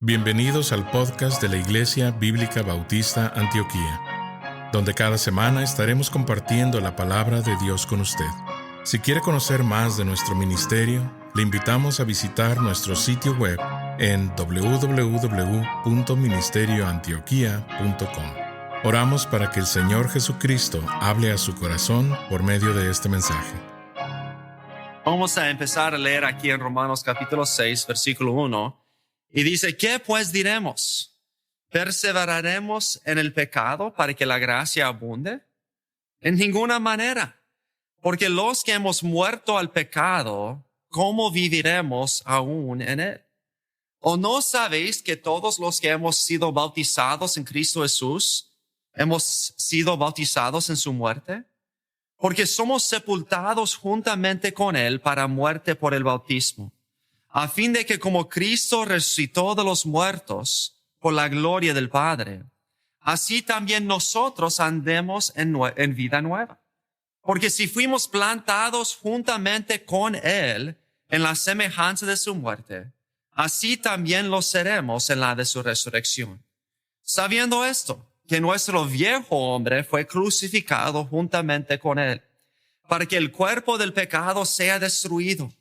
Bienvenidos al podcast de la Iglesia Bíblica Bautista Antioquía, donde cada semana estaremos compartiendo la palabra de Dios con usted. Si quiere conocer más de nuestro ministerio, le invitamos a visitar nuestro sitio web en www.ministerioantioquia.com. Oramos para que el Señor Jesucristo hable a su corazón por medio de este mensaje. Vamos a empezar a leer aquí en Romanos capítulo 6, versículo 1. Y dice, ¿qué pues diremos? ¿Perseveraremos en el pecado para que la gracia abunde? En ninguna manera. Porque los que hemos muerto al pecado, ¿cómo viviremos aún en él? ¿O no sabéis que todos los que hemos sido bautizados en Cristo Jesús, hemos sido bautizados en su muerte? Porque somos sepultados juntamente con él para muerte por el bautismo, a fin de que como Cristo resucitó de los muertos por la gloria del Padre, así también nosotros andemos en vida nueva. Porque si fuimos plantados juntamente con él en la semejanza de su muerte, así también lo seremos en la de su resurrección. Sabiendo esto, que nuestro viejo hombre fue crucificado juntamente con él, para que el cuerpo del pecado sea destruido,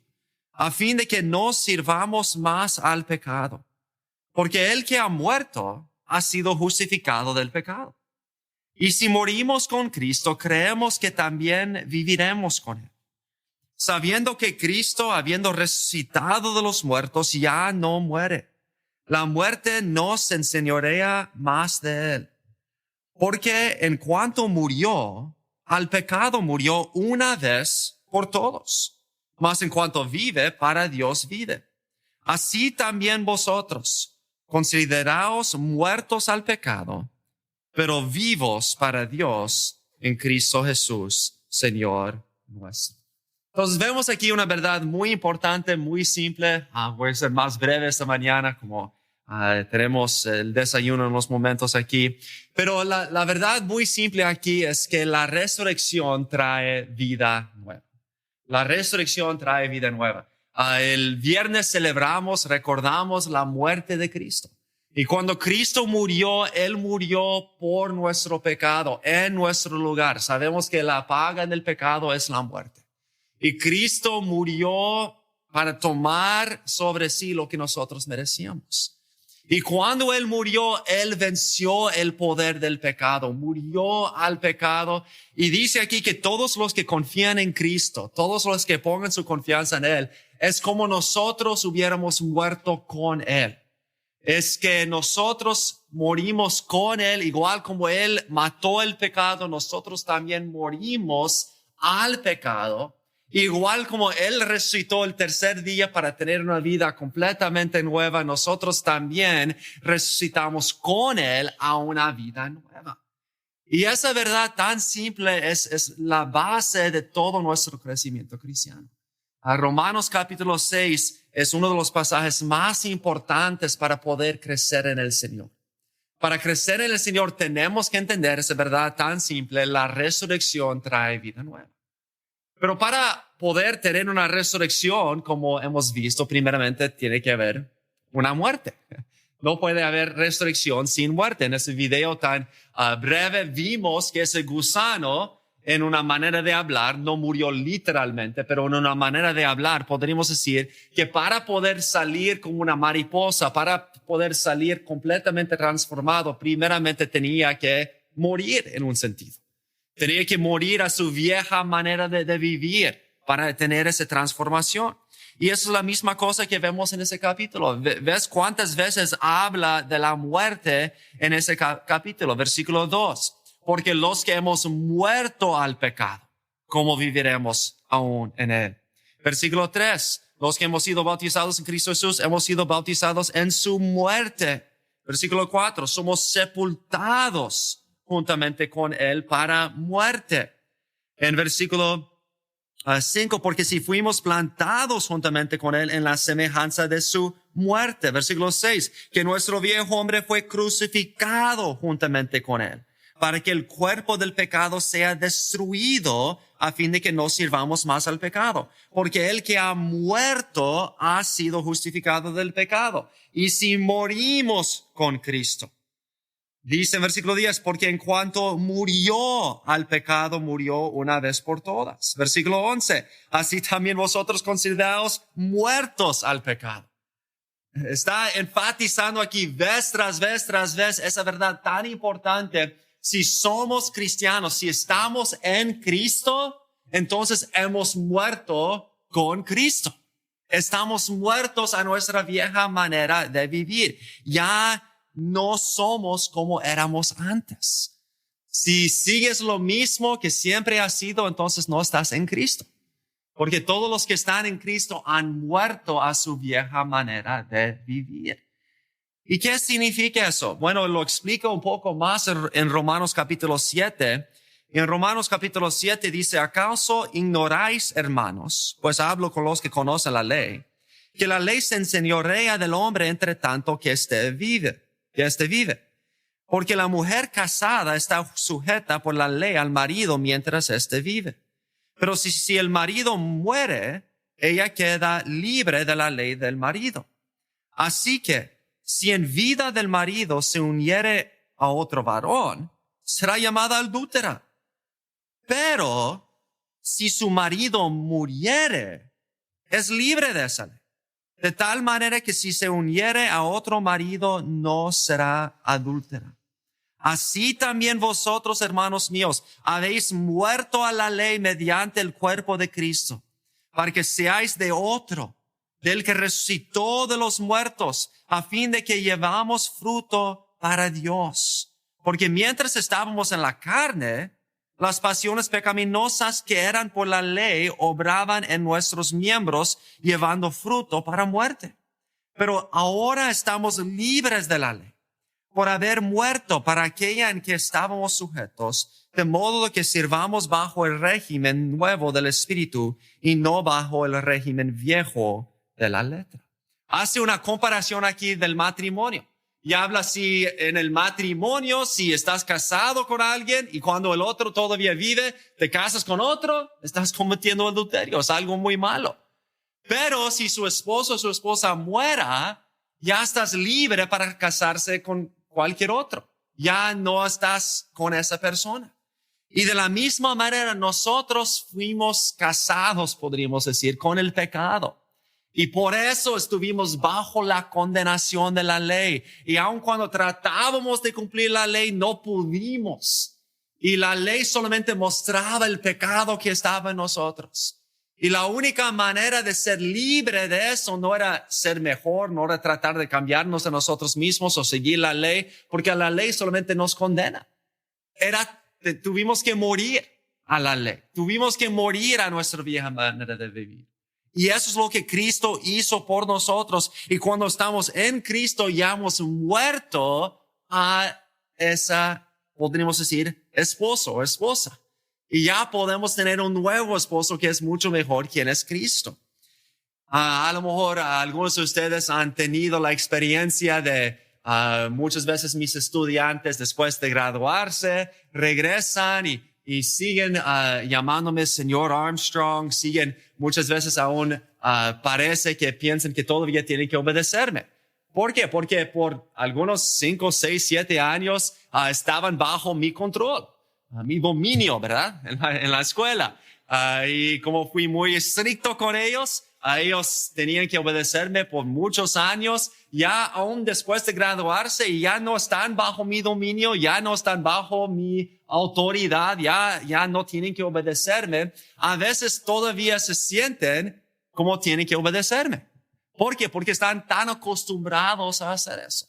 a fin de que no sirvamos más al pecado. Porque el que ha muerto ha sido justificado del pecado. Y si morimos con Cristo, creemos que también viviremos con él, sabiendo que Cristo, habiendo resucitado de los muertos, ya no muere. La muerte no se enseñorea más de él. Porque en cuanto murió, al pecado murió una vez por todos. Mas en cuanto vive, para Dios vive. Así también vosotros, consideraos muertos al pecado, pero vivos para Dios en Cristo Jesús, Señor nuestro. Entonces vemos aquí una verdad muy importante, muy simple. Voy a ser más breve esta mañana, como tenemos el desayuno en unos momentos aquí. Pero la verdad muy simple aquí es que la resurrección trae vida nueva. La resurrección trae vida nueva. El viernes recordamos la muerte de Cristo. Y cuando Cristo murió, Él murió por nuestro pecado, en nuestro lugar. Sabemos que la paga del pecado es la muerte. Y Cristo murió para tomar sobre sí lo que nosotros merecíamos. Y cuando Él murió, Él venció el poder del pecado, murió al pecado. Y dice aquí que todos los que confían en Cristo, todos los que pongan su confianza en Él, es como nosotros hubiéramos muerto con Él. Es que nosotros morimos con Él, igual como Él mató el pecado, nosotros también morimos al pecado. Igual como Él resucitó el tercer día para tener una vida completamente nueva, nosotros también resucitamos con Él a una vida nueva. Y esa verdad tan simple es la base de todo nuestro crecimiento cristiano. Romanos capítulo 6 es uno de los pasajes más importantes para poder crecer en el Señor. Para crecer en el Señor tenemos que entender esa verdad tan simple: la resurrección trae vida nueva. Pero para poder tener una resurrección, como hemos visto, primeramente tiene que haber una muerte. No puede haber resurrección sin muerte. En ese video tan breve vimos que ese gusano, en una manera de hablar, no murió literalmente, pero en una manera de hablar podríamos decir que para poder salir como una mariposa, para poder salir completamente transformado, primeramente tenía que morir en un sentido. Tenía que morir a su vieja manera de vivir para tener esa transformación. Y eso es la misma cosa que vemos en ese capítulo. ¿Ves cuántas veces habla de la muerte en ese capítulo? Versículo 2. Porque los que hemos muerto al pecado, ¿cómo viviremos aún en él? Versículo 3. Los que hemos sido bautizados en Cristo Jesús, hemos sido bautizados en su muerte. Versículo 4. Somos sepultados juntamente con él para muerte. En versículo 5, porque si fuimos plantados juntamente con él en la semejanza de su muerte. Versículo 6, que nuestro viejo hombre fue crucificado juntamente con él, para que el cuerpo del pecado sea destruido, a fin de que no sirvamos más al pecado. Porque el que ha muerto ha sido justificado del pecado. Y si morimos con Cristo, dice en versículo 10, porque en cuanto murió al pecado, murió una vez por todas. Versículo 11, así también vosotros consideraos muertos al pecado. Está enfatizando aquí vez tras vez esa verdad tan importante. Si somos cristianos, si estamos en Cristo, entonces hemos muerto con Cristo. Estamos muertos a nuestra vieja manera de vivir. Ya no somos como éramos antes. Si sigues lo mismo que siempre has sido, entonces no estás en Cristo. Porque todos los que están en Cristo han muerto a su vieja manera de vivir. ¿Y qué significa eso? Bueno, lo explico un poco más en Romanos capítulo 7. En Romanos capítulo 7 dice, ¿acaso ignoráis, hermanos? Pues hablo con los que conocen la ley, que la ley se enseñorea del hombre entre tanto que éste vive. Porque la mujer casada está sujeta por la ley al marido mientras éste vive. Pero si el marido muere, ella queda libre de la ley del marido. Así que, si en vida del marido se uniere a otro varón, será llamada adúltera. Pero, si su marido muriere, es libre de esa ley. De tal manera que si se uniere a otro marido, no será adúltera. Así también vosotros, hermanos míos, habéis muerto a la ley mediante el cuerpo de Cristo, para que seáis de otro, del que resucitó de los muertos, a fin de que llevamos fruto para Dios. Porque mientras estábamos en la carne, las pasiones pecaminosas que eran por la ley obraban en nuestros miembros, llevando fruto para muerte. Pero ahora estamos libres de la ley, por haber muerto para aquella en que estábamos sujetos, de modo que sirvamos bajo el régimen nuevo del Espíritu y no bajo el régimen viejo de la letra. Hace una comparación aquí del matrimonio. Y habla si en el matrimonio, si estás casado con alguien y cuando el otro todavía vive, te casas con otro, estás cometiendo adulterio. Es algo muy malo. Pero si su esposo o su esposa muera, ya estás libre para casarse con cualquier otro. Ya no estás con esa persona. Y de la misma manera nosotros fuimos casados, podríamos decir, con el pecado. Y por eso estuvimos bajo la condenación de la ley. Y aun cuando tratábamos de cumplir la ley, no pudimos. Y la ley solamente mostraba el pecado que estaba en nosotros. Y la única manera de ser libre de eso no era ser mejor, no era tratar de cambiarnos a nosotros mismos o seguir la ley, porque la ley solamente nos condena. Tuvimos que morir a la ley. Tuvimos que morir a nuestra vieja manera de vivir. Y eso es lo que Cristo hizo por nosotros. Y cuando estamos en Cristo ya hemos muerto a esa, podríamos decir, esposo o esposa. Y ya podemos tener un nuevo esposo que es mucho mejor, quien es Cristo. A lo mejor algunos de ustedes han tenido la experiencia de muchas veces mis estudiantes después de graduarse regresan y siguen llamándome señor Armstrong, siguen muchas veces aún parece que piensan que todavía tienen que obedecerme. ¿Por qué? Porque por algunos 5, 6, 7 años estaban bajo mi control, mi dominio, ¿verdad? En la escuela. Y como fui muy estricto con ellos tenían que obedecerme por muchos años. Ya aún después de graduarse, ya no están bajo mi dominio, ya no están bajo mi autoridad, ya no tienen que obedecerme. A veces todavía se sienten como tienen que obedecerme. ¿Por qué? Porque están tan acostumbrados a hacer eso.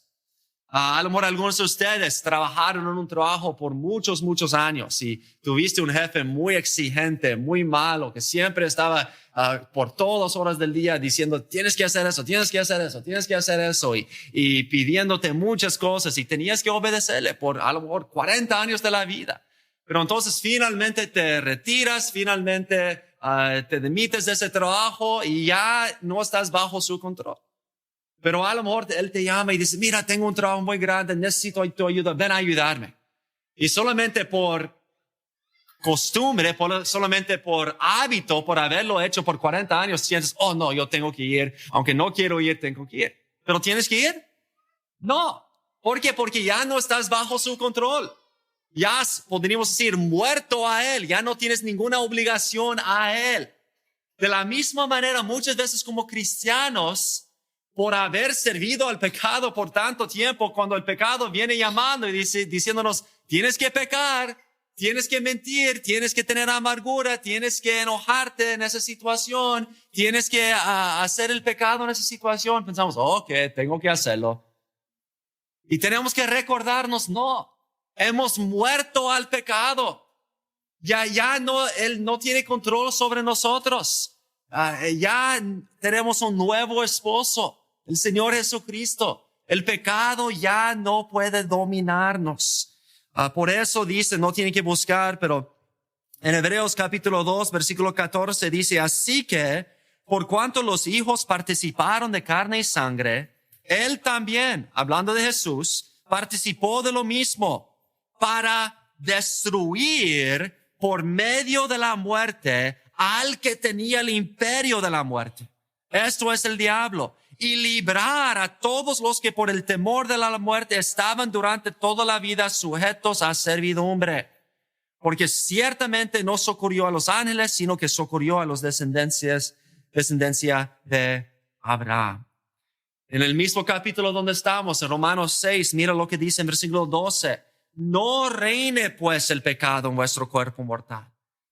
A lo mejor algunos de ustedes trabajaron en un trabajo por muchos, muchos años y tuviste un jefe muy exigente, muy malo, que siempre estaba por todas horas del día diciendo, tienes que hacer eso, tienes que hacer eso, tienes que hacer eso y pidiéndote muchas cosas y tenías que obedecerle por a lo mejor 40 años de la vida. Pero entonces finalmente te retiras, finalmente te demites de ese trabajo y ya no estás bajo su control. Pero a lo mejor él te llama y dice, mira, tengo un trabajo muy grande, necesito tu ayuda, ven a ayudarme. Y solamente por costumbre, solamente por hábito, por haberlo hecho por 40 años, sientes, oh no, yo tengo que ir, aunque no quiero ir, tengo que ir. ¿Pero tienes que ir? No. ¿Por qué? Porque ya no estás bajo su control. Ya podríamos decir muerto a Él, ya no tienes ninguna obligación a Él. De la misma manera, muchas veces como cristianos, por haber servido al pecado por tanto tiempo, cuando el pecado viene llamando y diciéndonos, tienes que pecar, tienes que mentir, tienes que tener amargura, tienes que enojarte en esa situación, tienes que hacer el pecado en esa situación, pensamos, ok, tengo que hacerlo. Y tenemos que recordarnos, no, hemos muerto al pecado. Ya no, Él no tiene control sobre nosotros. Ya tenemos un nuevo esposo, el Señor Jesucristo. El pecado ya no puede dominarnos. Por eso dice, no tienen que buscar, pero en Hebreos capítulo 2, versículo 14 dice, así que por cuanto los hijos participaron de carne y sangre, Él también, hablando de Jesús, participó de lo mismo para destruir por medio de la muerte al que tenía el imperio de la muerte. Esto es el diablo. Y librar a todos los que por el temor de la muerte estaban durante toda la vida sujetos a servidumbre. Porque ciertamente no socorrió a los ángeles, sino que socorrió a los descendencia de Abraham. En el mismo capítulo donde estamos, en Romanos 6, mira lo que dice en versículo 12. No reine pues el pecado en vuestro cuerpo mortal,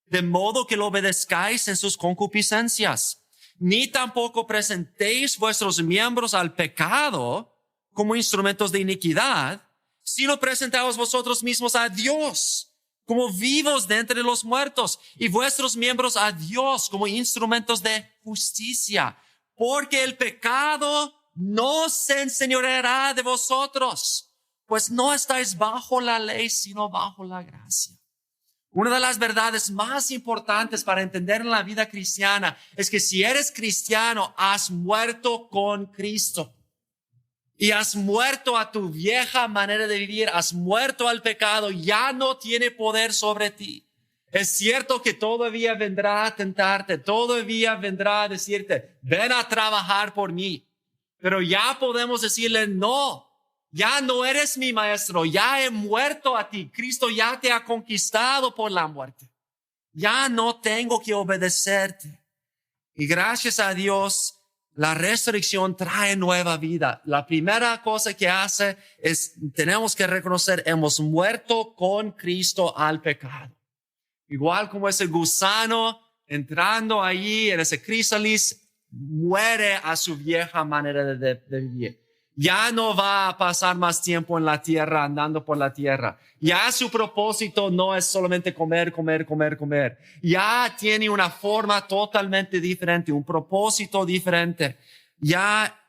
de modo que lo obedezcáis en sus concupiscencias, ni tampoco presentéis vuestros miembros al pecado como instrumentos de iniquidad, sino presentaos vosotros mismos a Dios como vivos de entre los muertos y vuestros miembros a Dios como instrumentos de justicia, porque el pecado no se enseñoreará de vosotros, pues no estáis bajo la ley, sino bajo la gracia. Una de las verdades más importantes para entender en la vida cristiana es que si eres cristiano, has muerto con Cristo. Y has muerto a tu vieja manera de vivir, has muerto al pecado, ya no tiene poder sobre ti. Es cierto que todavía vendrá a tentarte, todavía vendrá a decirte, ven a trabajar por mí. Pero ya podemos decirle, no. Ya no eres mi maestro, ya he muerto a ti. Cristo ya te ha conquistado por la muerte. Ya no tengo que obedecerte. Y gracias a Dios, la resurrección trae nueva vida. La primera cosa que hace es, tenemos que reconocer, hemos muerto con Cristo al pecado. Igual como ese gusano entrando allí en ese crísalis, muere a su vieja manera de vivir. Ya no va a pasar más tiempo en la tierra, andando por la tierra. Ya su propósito no es solamente comer. Ya tiene una forma totalmente diferente, un propósito diferente. Ya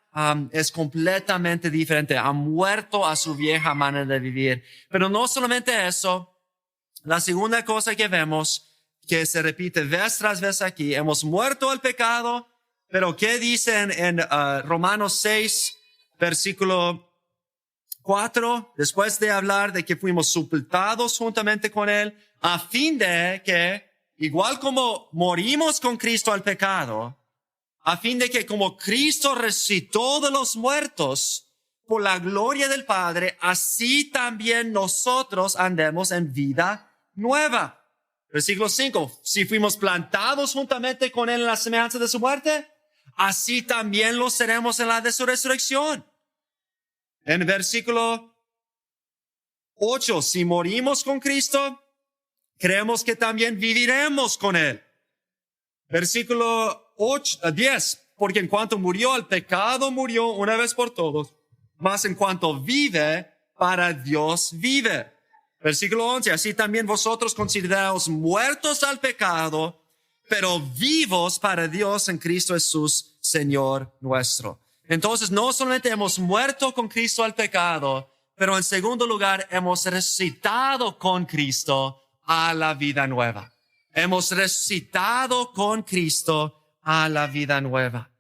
es completamente diferente. Ha muerto a su vieja manera de vivir. Pero no solamente eso. La segunda cosa que vemos, que se repite vez tras vez aquí, hemos muerto al pecado, pero ¿qué dicen en Romanos 6? Versículo 4, después de hablar de que fuimos sepultados juntamente con Él, a fin de que, igual como morimos con Cristo al pecado, a fin de que como Cristo resucitó de los muertos por la gloria del Padre, así también nosotros andemos en vida nueva. Versículo 5, si fuimos plantados juntamente con Él en la semejanza de su muerte, así también lo seremos en la de su resurrección. En versículo 8, si morimos con Cristo, creemos que también viviremos con Él. Versículo 10, porque en cuanto murió el pecado, murió una vez por todos, mas en cuanto vive, para Dios vive. Versículo 11, así también vosotros consideraos muertos al pecado, pero vivos para Dios en Cristo Jesús, Señor nuestro. Entonces, no solamente hemos muerto con Cristo al pecado, pero en segundo lugar, hemos resucitado con Cristo a la vida nueva. Hemos resucitado con Cristo a la vida nueva.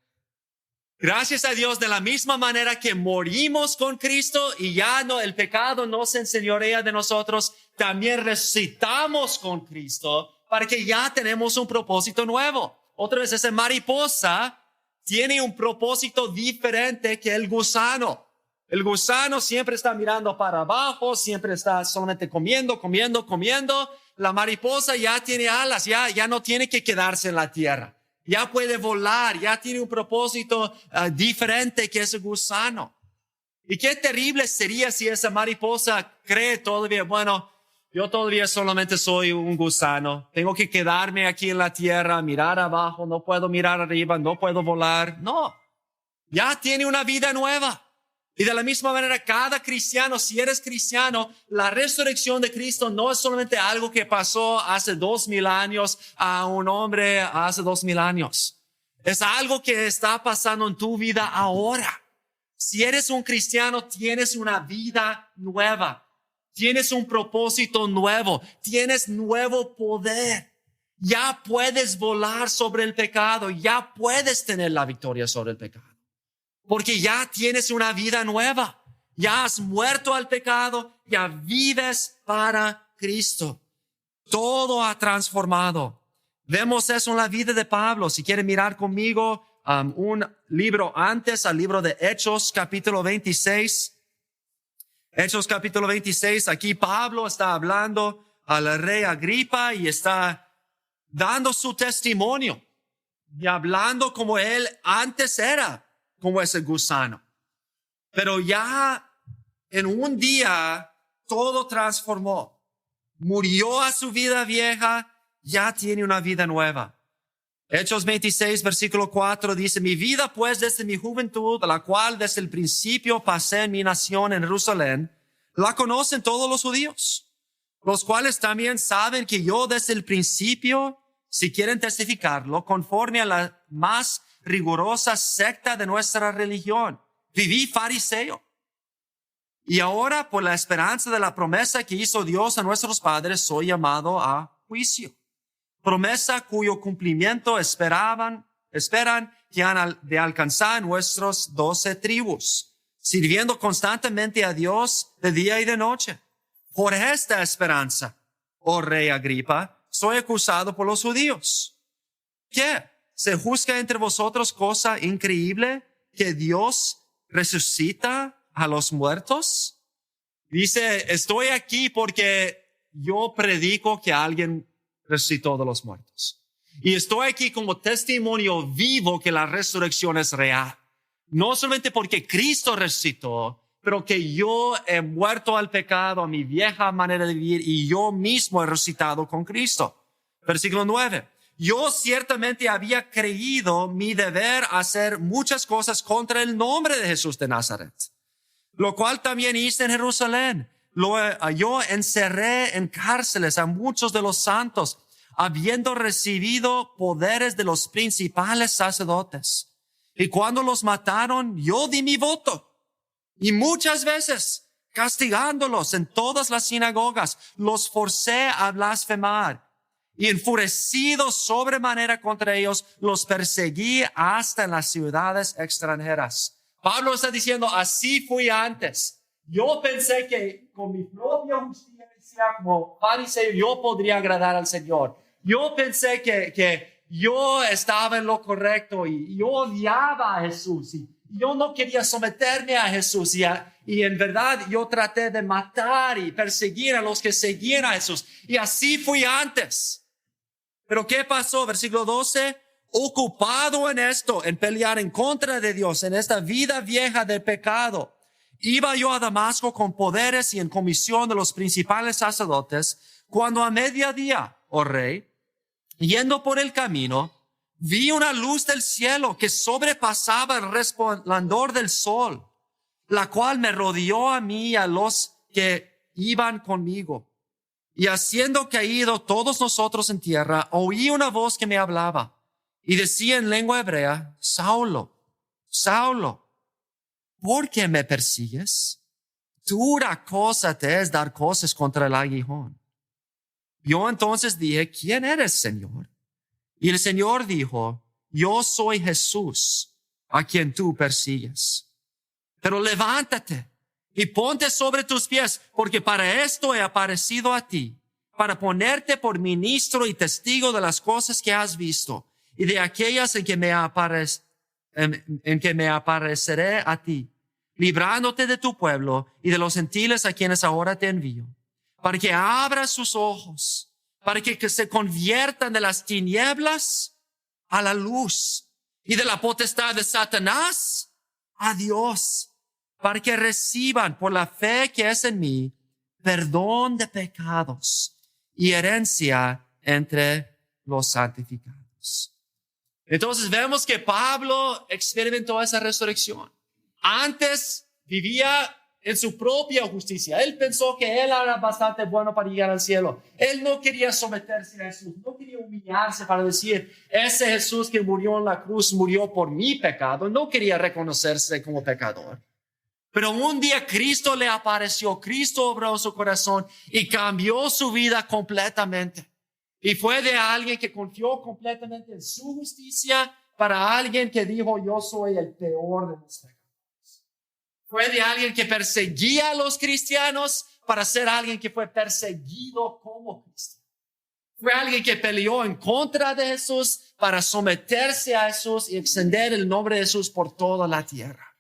Gracias a Dios, de la misma manera que morimos con Cristo y ya no, el pecado no se enseñorea de nosotros, también resucitamos con Cristo para que ya tenemos un propósito nuevo. Otra vez, esa mariposa tiene un propósito diferente que el gusano. El gusano siempre está mirando para abajo, siempre está solamente comiendo. La mariposa ya tiene alas, ya no tiene que quedarse en la tierra. Ya puede volar, ya tiene un propósito diferente que ese gusano. Y qué terrible sería si esa mariposa cree todavía, bueno, yo todavía solamente soy un gusano. Tengo que quedarme aquí en la tierra, mirar abajo, no puedo mirar arriba, no puedo volar. No, ya tiene una vida nueva. Y de la misma manera, cada cristiano, si eres cristiano, la resurrección de Cristo no es solamente algo que pasó hace 2000 años a un hombre hace 2000 años. Es algo que está pasando en tu vida ahora. Si eres un cristiano, tienes una vida nueva. Tienes un propósito nuevo. Tienes nuevo poder. Ya puedes volar sobre el pecado. Ya puedes tener la victoria sobre el pecado. Porque ya tienes una vida nueva. Ya has muerto al pecado. Ya vives para Cristo. Todo ha transformado. Vemos eso en la vida de Pablo. Si quieren mirar conmigo un libro antes, al libro de Hechos, capítulo 26. Hechos, capítulo 26. Aquí Pablo está hablando al rey Agripa y está dando su testimonio. Y hablando como él antes era, como ese gusano. Pero ya en un día todo transformó. Murió a su vida vieja, ya tiene una vida nueva. Hechos 26, versículo 4 dice, mi vida pues desde mi juventud, la cual desde el principio pasé en mi nación en Jerusalén, la conocen todos los judíos, los cuales también saben que yo desde el principio, si quieren testificarlo, conforme a la más rigurosa secta de nuestra religión, viví fariseo. Y ahora, por la esperanza de la promesa que hizo Dios a nuestros padres, soy llamado a juicio. Promesa cuyo cumplimiento esperan que han de alcanzar nuestros 12 tribus, sirviendo constantemente a Dios de día y de noche. Por esta esperanza, oh rey Agripa, soy acusado por los judíos. ¿Qué? ¿Se juzga entre vosotros cosa increíble que Dios resucita a los muertos? Dice, estoy aquí porque yo predico que alguien resucitó de los muertos. Y estoy aquí como testimonio vivo que la resurrección es real. No solamente porque Cristo resucitó, pero que yo he muerto al pecado, a mi vieja manera de vivir, y yo mismo he resucitado con Cristo. Versículo 9. Yo ciertamente había creído mi deber hacer muchas cosas contra el nombre de Jesús de Nazaret, lo cual también hice en Jerusalén. Yo encerré en cárceles a muchos de los santos, habiendo recibido poderes de los principales sacerdotes. Y cuando los mataron, yo di mi voto. Y muchas veces, castigándolos en todas las sinagogas, los forcé a blasfemar. Y enfurecido sobremanera contra ellos, los perseguí hasta en las ciudades extranjeras. Pablo está diciendo, así fui antes. Yo pensé que con mi propia justicia como fariseo yo podría agradar al Señor. Yo pensé que yo estaba en lo correcto y yo odiaba a Jesús y yo no quería someterme a Jesús y en verdad yo traté de matar y perseguir a los que seguían a Jesús. Y así fui antes. Pero ¿qué pasó? Versículo 12. Ocupado en esto, en pelear en contra de Dios, en esta vida vieja de pecado, iba yo a Damasco con poderes y en comisión de los principales sacerdotes, cuando a mediodía, oh rey, yendo por el camino, vi una luz del cielo que sobrepasaba el resplandor del sol, la cual me rodeó a mí y a los que iban conmigo. Y haciendo caído todos nosotros en tierra, oí una voz que me hablaba y decía en lengua hebrea, Saulo, Saulo, ¿por qué me persigues? Dura cosa te es dar cosas contra el aguijón. Yo entonces dije, ¿quién eres, Señor? Y el Señor dijo, yo soy Jesús, a quien tú persigues. Pero levántate y ponte sobre tus pies, porque para esto he aparecido a ti, para ponerte por ministro y testigo de las cosas que has visto y de aquellas en que me apareceré a ti, librándote de tu pueblo y de los gentiles a quienes ahora te envío, para que abras sus ojos, para que se conviertan de las tinieblas a la luz y de la potestad de Satanás a Dios, para que reciban por la fe que es en mí perdón de pecados y herencia entre los santificados. Entonces vemos que Pablo experimentó esa resurrección. Antes vivía en su propia justicia. Él pensó que él era bastante bueno para llegar al cielo. Él no quería someterse a Jesús, no quería humillarse para decir, ese Jesús que murió en la cruz murió por mi pecado. No quería reconocerse como pecador. Pero un día Cristo le apareció, Cristo obró en su corazón y cambió su vida completamente. Y fue de alguien que confió completamente en su justicia para alguien que dijo, yo soy el peor de los pecadores. Fue de alguien que perseguía a los cristianos para ser alguien que fue perseguido como cristiano. Fue alguien que peleó en contra de Jesús para someterse a Jesús y extender el nombre de Jesús por toda la tierra.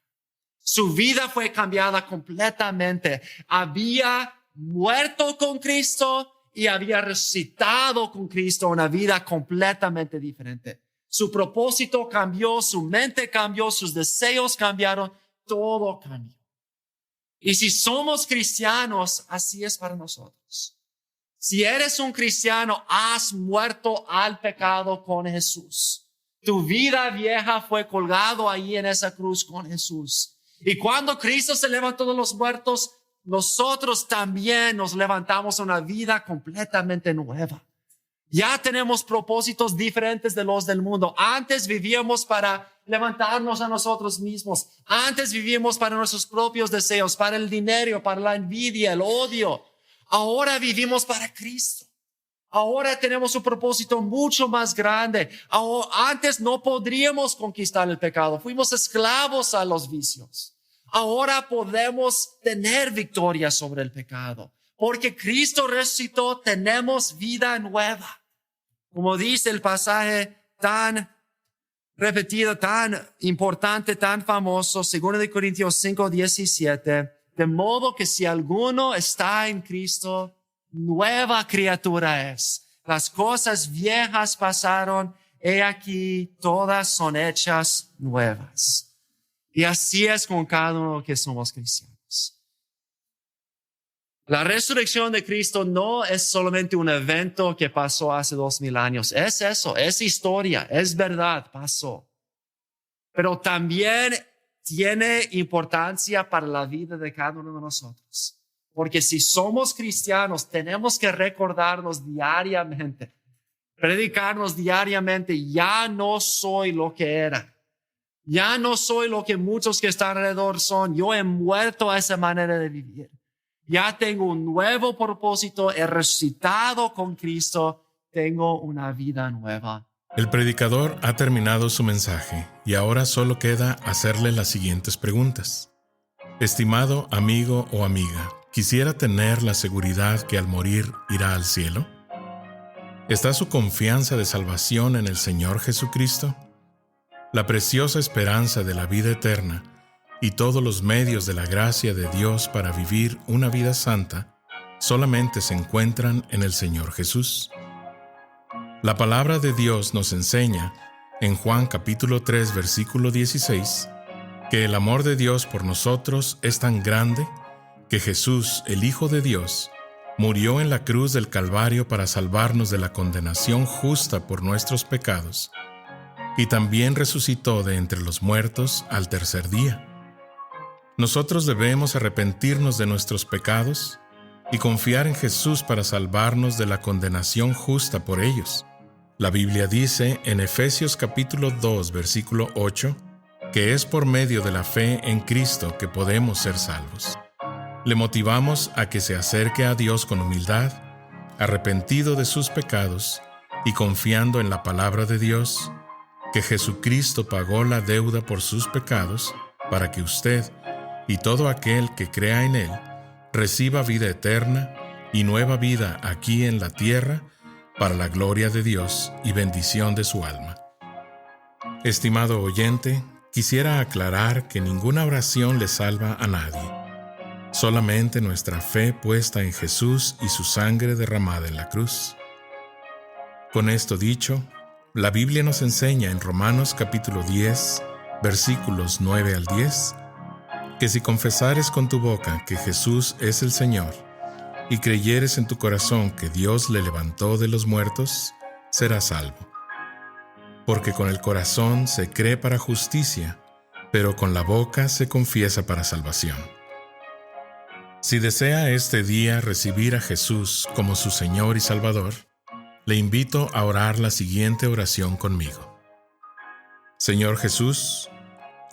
Su vida fue cambiada completamente. Había muerto con Cristo y había resucitado con Cristo, una vida completamente diferente. Su propósito cambió, su mente cambió, sus deseos cambiaron, todo cambió. Y si somos cristianos, así es para nosotros. Si eres un cristiano, has muerto al pecado con Jesús. Tu vida vieja fue colgado ahí en esa cruz con Jesús. Y cuando Cristo se levantó de los muertos, nosotros también nos levantamos a una vida completamente nueva. Ya tenemos propósitos diferentes de los del mundo. Antes vivíamos para levantarnos a nosotros mismos. Antes vivíamos para nuestros propios deseos, para el dinero, para la envidia, el odio. Ahora vivimos para Cristo. Ahora tenemos un propósito mucho más grande. Antes no podríamos conquistar el pecado. Fuimos esclavos a los vicios. Ahora podemos tener victoria sobre el pecado. Porque Cristo resucitó, tenemos vida nueva. Como dice el pasaje tan repetido, tan importante, tan famoso, 2 Corintios 5:17, de modo que si alguno está en Cristo, nueva criatura es. Las cosas viejas pasaron, he aquí, todas son hechas nuevas. Y así es con cada uno que somos cristianos. La resurrección de Cristo no es solamente un evento que pasó hace 2000 años. Es eso, es historia, es verdad, pasó. Pero también tiene importancia para la vida de cada uno de nosotros. Porque si somos cristianos, tenemos que recordarnos diariamente, predicarnos diariamente, ya no soy lo que era. Ya no soy lo que muchos que están alrededor son. Yo he muerto a esa manera de vivir. Ya tengo un nuevo propósito, he resucitado con Cristo, tengo una vida nueva. El predicador ha terminado su mensaje y ahora solo queda hacerle las siguientes preguntas. Estimado amigo o amiga, ¿quisiera tener la seguridad que al morir irá al cielo? ¿Está su confianza de salvación en el Señor Jesucristo? La preciosa esperanza de la vida eterna y todos los medios de la gracia de Dios para vivir una vida santa solamente se encuentran en el Señor Jesús. La palabra de Dios nos enseña, en Juan capítulo 3, versículo 16, que el amor de Dios por nosotros es tan grande que Jesús, el Hijo de Dios, murió en la cruz del Calvario para salvarnos de la condenación justa por nuestros pecados, y también resucitó de entre los muertos al tercer día. Nosotros debemos arrepentirnos de nuestros pecados y confiar en Jesús para salvarnos de la condenación justa por ellos. La Biblia dice en Efesios capítulo 2, versículo 8, que es por medio de la fe en Cristo que podemos ser salvos. Le motivamos a que se acerque a Dios con humildad, arrepentido de sus pecados y confiando en la palabra de Dios, que Jesucristo pagó la deuda por sus pecados para que usted y todo aquel que crea en Él reciba vida eterna y nueva vida aquí en la tierra para la gloria de Dios y bendición de su alma. Estimado oyente, quisiera aclarar que ninguna oración le salva a nadie. Solamente nuestra fe puesta en Jesús y su sangre derramada en la cruz. Con esto dicho, la Biblia nos enseña en Romanos capítulo 10, versículos 9 al 10, que si confesares con tu boca que Jesús es el Señor y creyeres en tu corazón que Dios le levantó de los muertos, serás salvo. Porque con el corazón se cree para justicia, pero con la boca se confiesa para salvación. Si desea este día recibir a Jesús como su Señor y Salvador, le invito a orar la siguiente oración conmigo. Señor Jesús,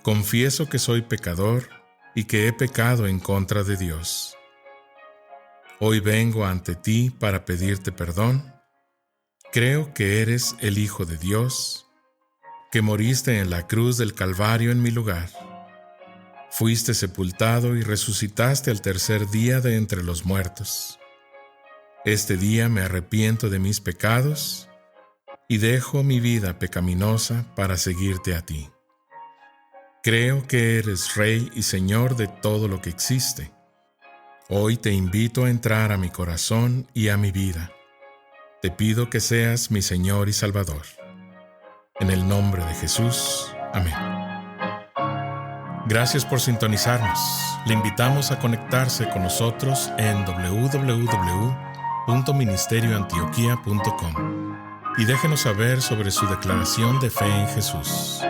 confieso que soy pecador y que he pecado en contra de Dios. Hoy vengo ante ti para pedirte perdón. Creo que eres el Hijo de Dios, que moriste en la cruz del Calvario en mi lugar. Fuiste sepultado y resucitaste al tercer día de entre los muertos. Este día me arrepiento de mis pecados y dejo mi vida pecaminosa para seguirte a ti. Creo que eres Rey y Señor de todo lo que existe. Hoy te invito a entrar a mi corazón y a mi vida. Te pido que seas mi Señor y Salvador. En el nombre de Jesús. Amén. Gracias por sintonizarnos. Le invitamos a conectarse con nosotros en www.ministerioantioquia.com y déjenos saber sobre su declaración de fe en Jesús.